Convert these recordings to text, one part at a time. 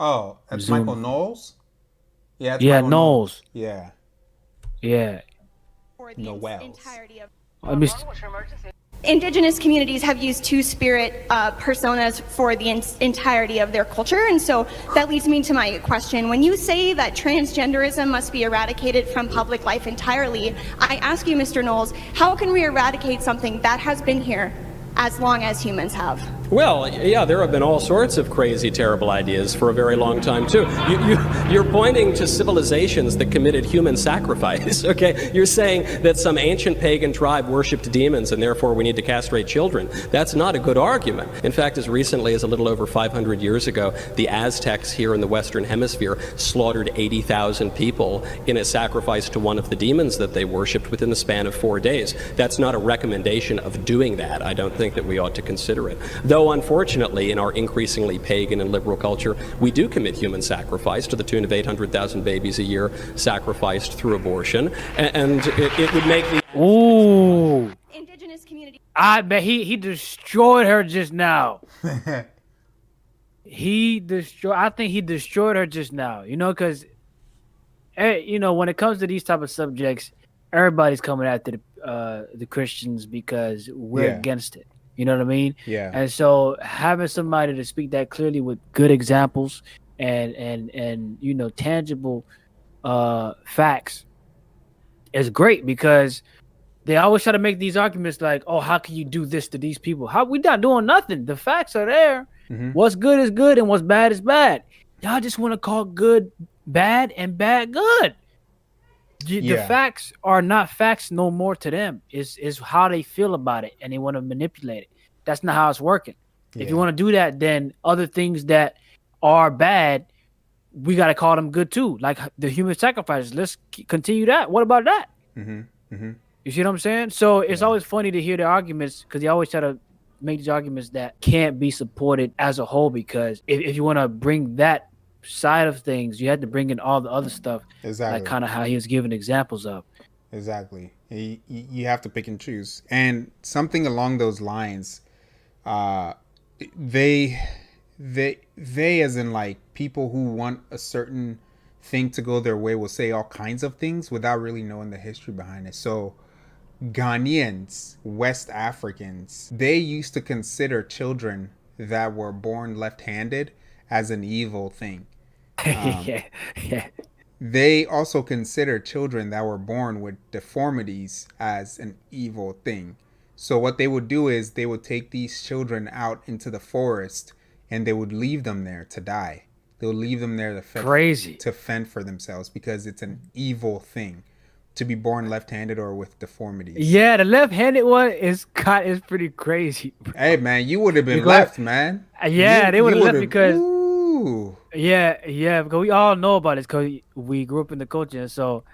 Oh, that's Michael Zoom. Knowles. Yeah, it's Yeah, Michael Knowles. Knowles. Yeah, Yeah. For the Noels. entirety of I mean, Indigenous communities have used two-spirit personas for the entirety of their culture, and so that leads me to my question. When you say that transgenderism must be eradicated from public life entirely, I ask you, Mr. Knowles, how can we eradicate something that has been here as long as humans have? Well, yeah, there have been all sorts of crazy, terrible ideas for a very long time, too. You're pointing to civilizations that committed human sacrifice, okay? You're saying that some ancient pagan tribe worshipped demons and therefore we need to castrate children. That's not a good argument. In fact, as recently as a little over 500 years ago, the Aztecs here in the Western Hemisphere slaughtered 80,000 people in a sacrifice to one of the demons that they worshipped within the span of 4 days. That's not a recommendation of doing that. I don't think that we ought to consider it. Though, unfortunately, in our increasingly pagan and liberal culture, we do commit human sacrifice to the tune of 800,000 babies a year sacrificed through abortion, and it would make the ooh. Indigenous communities. I bet he destroyed her just now. I think he destroyed her just now. You know, because when it comes to these type of subjects, everybody's coming after the Christians because we're Yeah. against it. You know what I mean? Yeah. And so having somebody to speak that clearly with good examples and tangible facts is great, because they always try to make these arguments like, oh, how can you do this to these people? How we not doing nothing? The facts are there. Mhm. What's good is good and what's bad is bad. Y'all just want to call good bad and bad good. The Yeah. facts are not facts no more to them. Is how they feel about it, and they want to manipulate it. That's not how it's working. If you Yeah. want to do that, then other things that are bad, we got to call them good too. Like the human sacrifices. Let's continue that. What about that? Mhm. Mhm. You see what I'm saying? So it's Yeah. always funny to hear the arguments, because they always try to make these arguments that can't be supported as a whole, because if you want to bring that side of things, you have to bring in all the other stuff, Exactly. like kind of how he was giving examples of. Exactly. You have to pick and choose. And something along those lines, uh, they, they, as in like people who want a certain thing to go their way will say all kinds of things without really knowing the history behind it. So, Ghanaians, West Africans, they used to consider children that were born left handed as an evil thing. Yeah, yeah. They also consider children that were born with deformities as an evil thing. So, what they would do is they would take these children out into the forest and they would leave them there to die. They would leave them there Crazy. to fend for themselves because it's an evil thing to be born left-handed or with deformities. Yeah, the left-handed one is pretty crazy. Hey man, you would have been Because- left, man. Yeah, they would have left because Ooh. yeah, because we all know about it, because we grew up in the culture. And so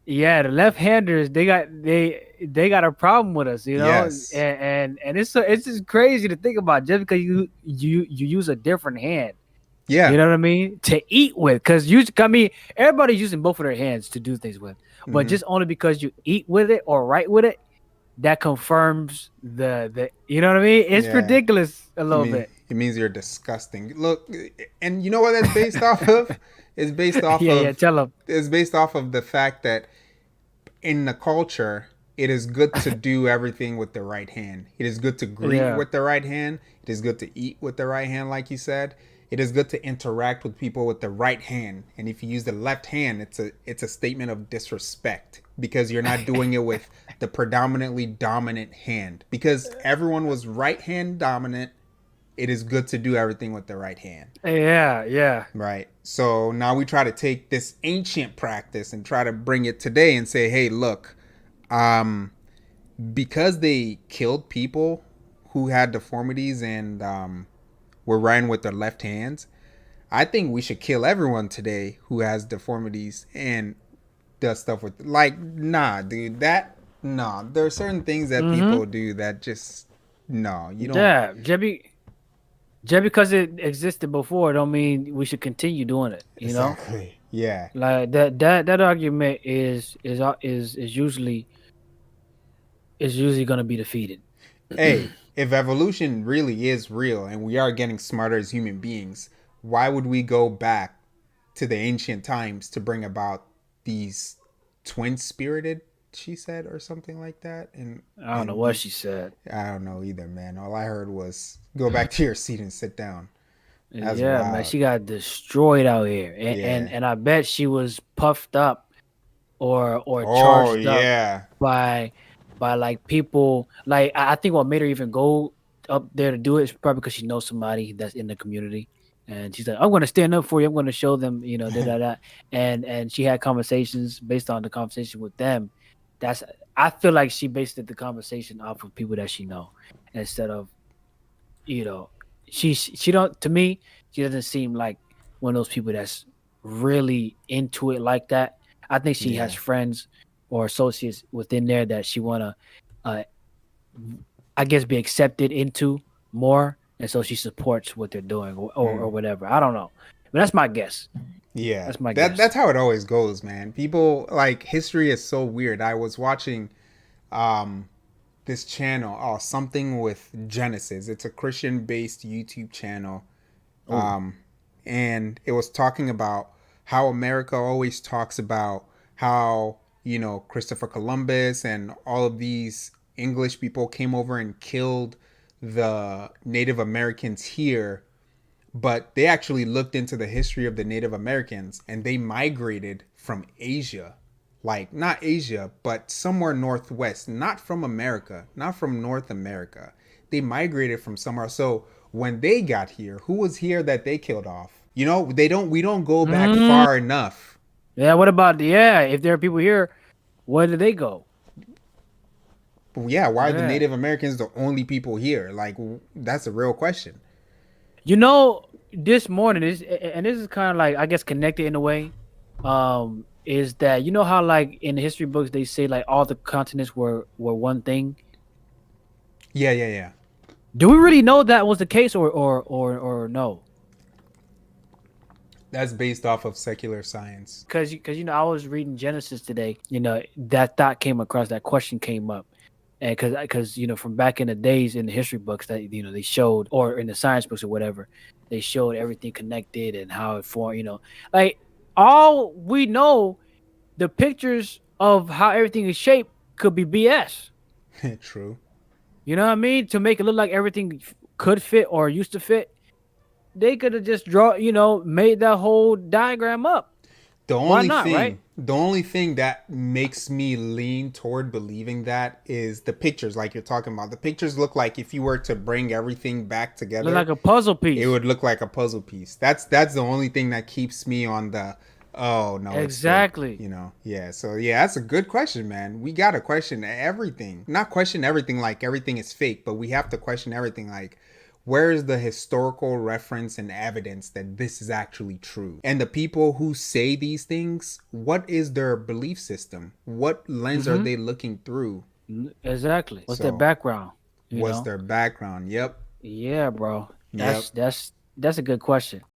yeah, the left-handers, they got a problem with us, you know. Yes. And it's just crazy to think about, just because you use a different hand. Yeah. You know what I mean? To eat with, because everybody's using both of their hands to do things with, but Mhm. just only because you eat with it or write with it, that confirms the you know what I mean? It's Yeah. ridiculous a little bit. It means you're disgusting. Look, and you know what that's based off of? It's based off Yeah, tell them. it's based off of the fact that in the culture, it is good to do everything with the right hand. It is good to greet Yeah. with the right hand. It is good to eat with the right hand, like you said. It is good to interact with people with the right hand. And if you use the left hand, it's a statement of disrespect because you're not doing it with the predominantly dominant hand. Because everyone was right hand dominant, it is good to do everything with the right hand. Yeah. Right. So now we try to take this ancient practice and try to bring it today and say, hey, look, because they killed people who had deformities and were writing with their left hands, I think we should kill everyone today who has deformities and does stuff with, like, nah, dude, nah. There are certain things that people do that just, no, you don't. Yeah, just because it existed before don't mean we should continue doing it. You know, Exactly. Yeah. like that argument is usually going to be defeated. Hey, if evolution really is real and we are getting smarter as human beings, why would we go back to the ancient times to bring about these twin spirited, she said, or something like that? I don't know what she said. I don't know either, man. All I heard was go back to your seat and sit down. That's Yeah, man, wild. she got destroyed out here, Yeah. and I bet she was puffed up or Oh charged up yeah. by like people. Like I think what made her even go up there to do it is probably because she knows somebody that's in the community, and she's like, "I'm going to stand up for you. I'm going to show them, you know, that." And she had conversations based on the conversation with them. That's I feel like she based the conversation off of people that she know instead of, you know, she don't, to me, she doesn't seem like one of those people that's really into it like that. I think she has Yeah. friends or associates within there that she wanna, uh, I guess, be accepted into more, and so she supports what they're doing or whatever. I don't know, but that's my guess. Yeah, That's my guess. that's how it always goes, man. People like history is so weird. I was watching um this channel, something with Genesis. It's a Christian based YouTube channel. Um and it was talking about how America always talks about how, Christopher Columbus and all of these English people came over and killed the Native Americans here, but they actually looked into the history of the Native Americans and they migrated from Asia. Like, not Asia, but somewhere northwest, not from America, not from North America. They migrated from somewhere. So when they got here, who was here that they killed off? We don't go back far enough. Yeah. What about if there are people here, where do they go? But yeah, why are the Yeah. Native Americans the only people here? Like, that's a real question. You know, this morning and this is kind of like, I guess, connected in a way. Is that, you know how like in the history books they say like all the continents were one thing? Yeah, yeah, yeah. Do we really know that was the case or no? That's based off of secular science. Because I was reading Genesis today. That thought came across, that question came up, and because from back in the days in the history books that they showed, or in the science books or whatever, they showed everything connected and how it formed. Like all we know, the pictures of how everything is shaped could be BS. True. You know what I mean? To make it look like everything could fit or used to fit, they could have just made that whole diagram up. The Why only not, thing, right? the only thing that makes me lean toward believing that is the pictures, like you're talking about. The pictures look like if you were to bring everything back together, Look like a puzzle piece. it would look like a puzzle piece. That's the only thing that keeps me on the oh no, it's fake, Exactly. Yeah. So yeah, that's a good question, man. We gotta question everything. Not question everything like everything is fake, but we have to question everything like, where is the historical reference and evidence that this is actually true? And the people who say these things, what is their belief system? What lens are they looking through? Exactly. What's their So, background? What's their background? Yep. Yeah, bro. Yep. That's a good question.